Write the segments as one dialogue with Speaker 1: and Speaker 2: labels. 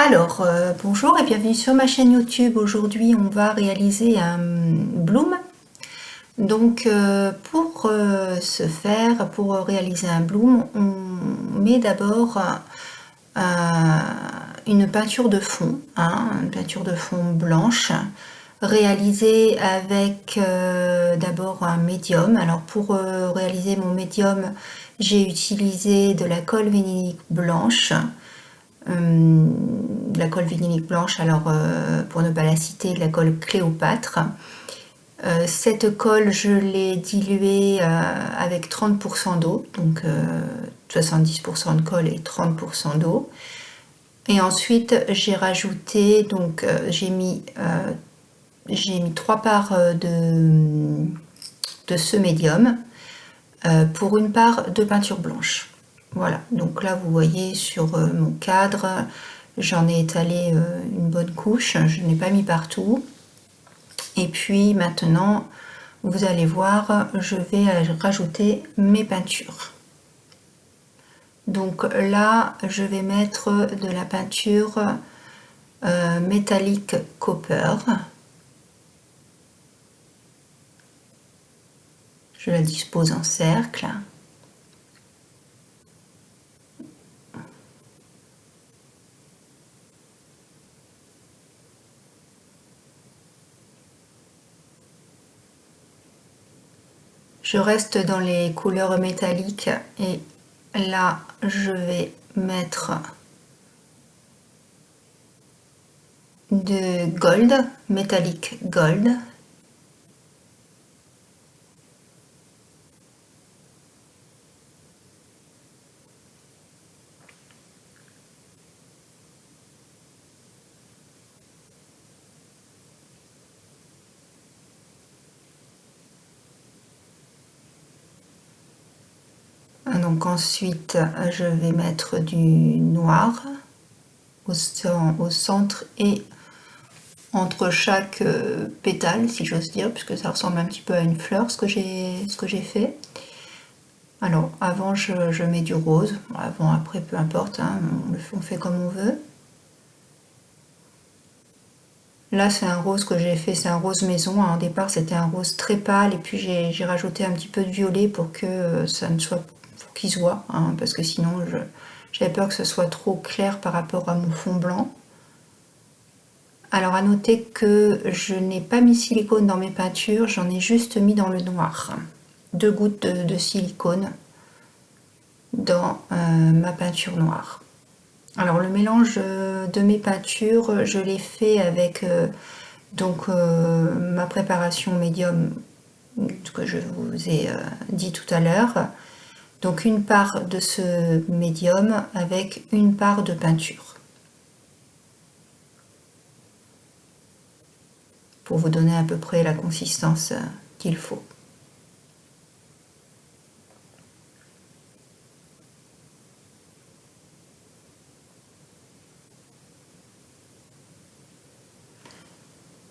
Speaker 1: Alors, bonjour et bienvenue sur ma chaîne YouTube. Aujourd'hui, on va réaliser un bloom. Donc, pour ce faire, pour réaliser un bloom, on met d'abord une peinture de fond, une peinture de fond blanche, réalisée avec d'abord un médium. Alors, pour réaliser mon médium, j'ai utilisé de la colle vinylique blanche. De la colle vinylique blanche, alors pour ne pas la citer, de la colle Cléopâtre. Cette colle, je l'ai diluée avec 30% d'eau, donc 70% de colle et 30% d'eau. Et ensuite, j'ai rajouté, donc j'ai mis 3 parts de ce médium pour une part de peinture blanche. Voilà, donc là vous voyez sur mon cadre, j'en ai étalé une bonne couche, je n'ai pas mis partout. Et puis maintenant, vous allez voir, je vais rajouter mes peintures. Donc là, je vais mettre de la peinture métallique copper. Je la dispose en cercle. Je reste dans les couleurs métalliques et là je vais mettre de gold, métallique gold. Donc ensuite, je vais mettre du noir au centre et entre chaque pétale, si j'ose dire, puisque ça ressemble un petit peu à une fleur, ce que j'ai fait. Alors, avant, je mets du rose. Avant, après, peu importe, on fait comme on veut. Là, c'est un rose que j'ai fait, c'est un rose maison. Au départ, c'était un rose très pâle, et puis j'ai rajouté un petit peu de violet pour que ça ne soit qu'il se voit, parce que sinon j'avais peur que ce soit trop clair par rapport à mon fond blanc. Alors à noter que je n'ai pas mis silicone dans mes peintures, j'en ai juste mis dans le noir. 2 gouttes de silicone dans ma peinture noire. Alors le mélange de mes peintures, je l'ai fait avec ma préparation médium que je vous ai dit tout à l'heure. Donc une part de ce médium avec une part de peinture. Pour vous donner à peu près la consistance qu'il faut.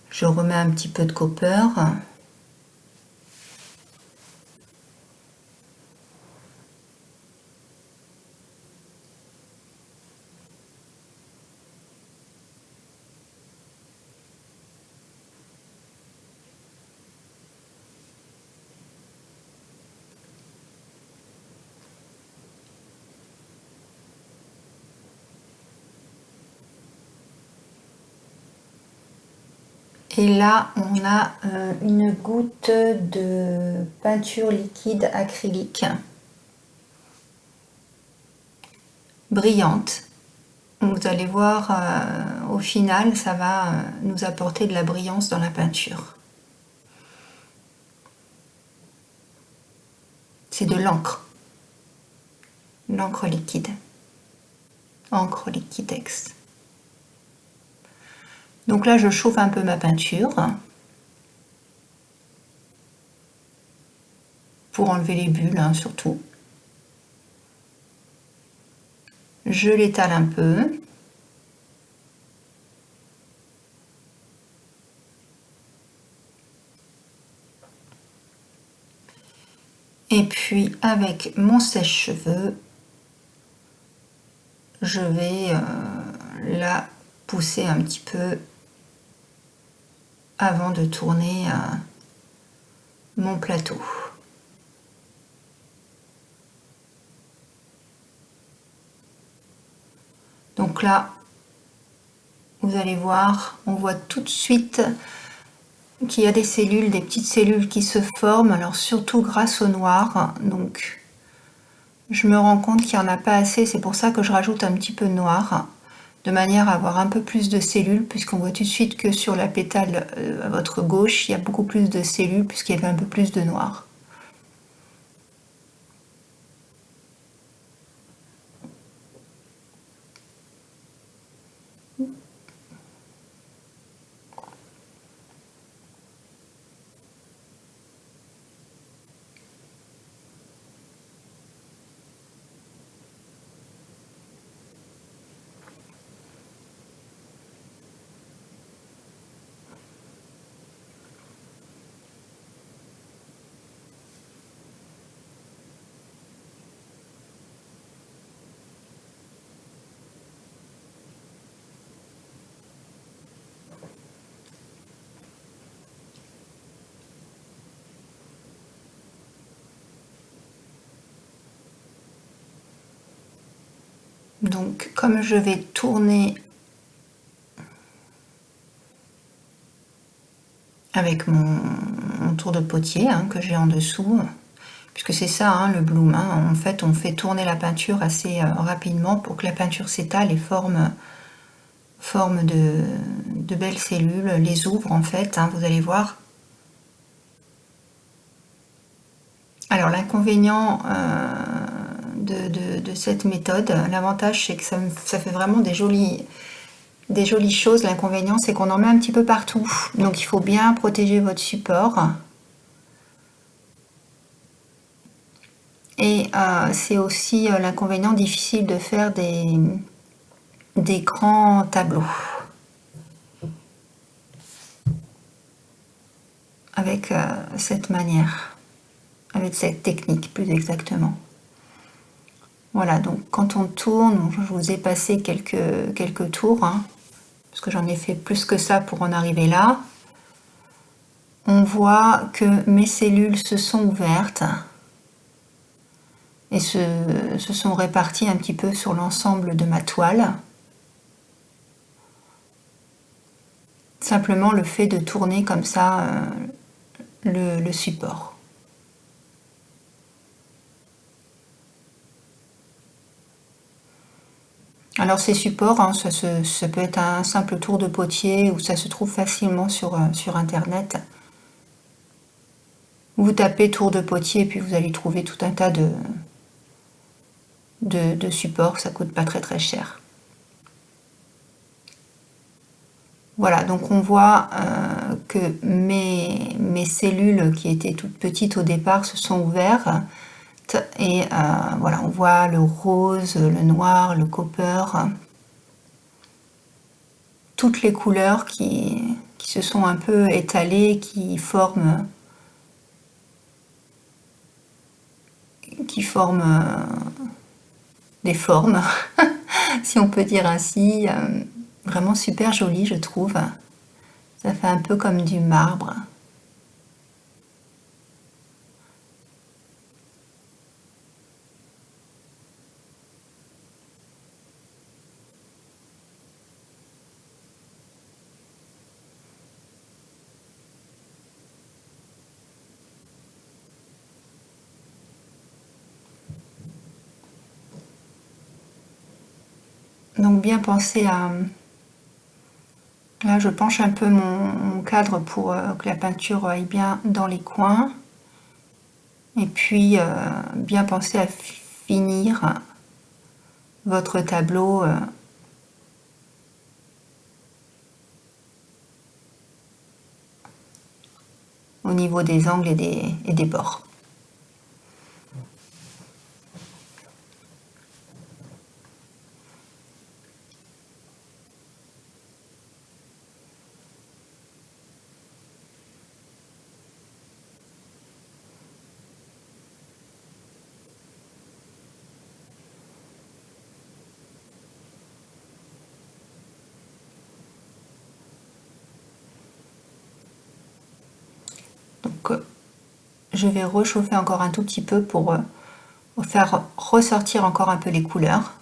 Speaker 1: Je remets un petit peu de copper. Et là, on a une goutte de peinture liquide acrylique brillante. Vous allez voir, au final, ça va nous apporter de la brillance dans la peinture. C'est de l'encre liquide, encre liquidex. Donc là, je chauffe un peu ma peinture pour enlever les bulles, surtout. Je l'étale un peu. Et puis, avec mon sèche-cheveux, je vais la pousser un petit peu avant de tourner mon plateau. Donc là, vous allez voir, on voit tout de suite qu'il y a des cellules, des petites cellules qui se forment, alors surtout grâce au noir. Donc je me rends compte qu'il n'y en a pas assez, c'est pour ça que je rajoute un petit peu de noir, de manière à avoir un peu plus de cellules, puisqu'on voit tout de suite que sur la pétale à votre gauche, il y a beaucoup plus de cellules, puisqu'il y avait un peu plus de noir. Donc comme je vais tourner avec mon tour de potier que j'ai en dessous, puisque c'est ça le bloom, en fait on fait tourner la peinture assez rapidement pour que la peinture s'étale et forme de belles cellules, les ouvre en fait, vous allez voir. Alors l'inconvénient de cette méthode, l'avantage c'est que ça fait vraiment des jolies choses. L'inconvénient c'est qu'on en met un petit peu partout, donc il faut bien protéger votre support. Et c'est aussi l'inconvénient difficile de faire des grands tableaux avec cette manière, avec cette technique plus exactement. Voilà, donc quand on tourne, je vous ai passé quelques tours, parce que j'en ai fait plus que ça pour en arriver là. On voit que mes cellules se sont ouvertes et se sont réparties un petit peu sur l'ensemble de ma toile. Simplement le fait de tourner comme ça le support. Alors ces supports, ça peut être un simple tour de potier ou ça se trouve facilement sur internet. Vous tapez tour de potier et puis vous allez trouver tout un tas de supports, ça coûte pas très très cher. Voilà, donc on voit que mes cellules qui étaient toutes petites au départ se sont ouvertes et voilà, on voit le rose, le noir, le copper, toutes les couleurs qui se sont un peu étalées, qui forment des formes, si on peut dire ainsi, vraiment super joli je trouve. Ça fait un peu comme du marbre. Donc bien penser à... Là je penche un peu mon cadre pour que la peinture aille bien dans les coins. Et puis bien penser à finir votre tableau au niveau des angles et des bords. Donc je vais rechauffer encore un tout petit peu pour faire ressortir encore un peu les couleurs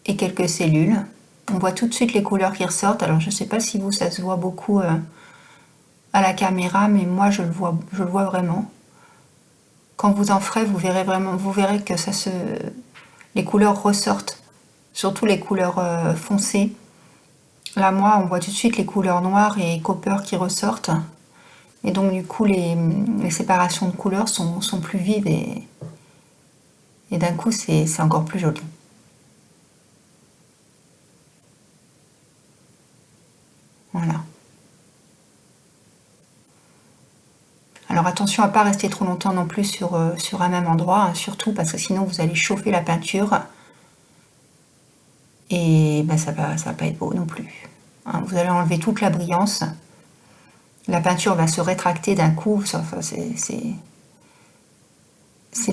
Speaker 1: et quelques cellules. On voit tout de suite les couleurs qui ressortent. Alors je ne sais pas si vous, ça se voit beaucoup à la caméra, mais moi je le vois vraiment. Quand vous en ferez, vous verrez vraiment, vous verrez que les couleurs ressortent, surtout les couleurs foncées. Là, moi, on voit tout de suite les couleurs noires et copper qui ressortent. Et donc, du coup, les séparations de couleurs sont plus vives et d'un coup, c'est encore plus joli. Voilà. Alors attention à ne pas rester trop longtemps non plus sur un même endroit, hein, surtout parce que sinon vous allez chauffer la peinture et ben, ça va pas être beau non plus. Hein, vous allez enlever toute la brillance. La peinture va se rétracter d'un coup, enfin, c'est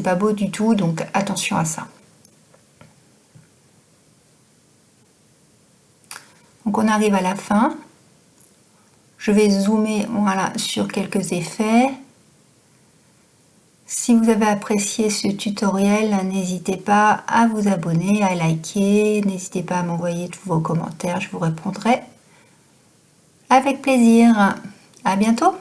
Speaker 1: pas beau du tout, donc attention à ça. Donc on arrive à la fin. Je vais zoomer voilà, sur quelques effets. Si vous avez apprécié ce tutoriel, n'hésitez pas à vous abonner, à liker, n'hésitez pas à m'envoyer tous vos commentaires, je vous répondrai avec plaisir. À bientôt!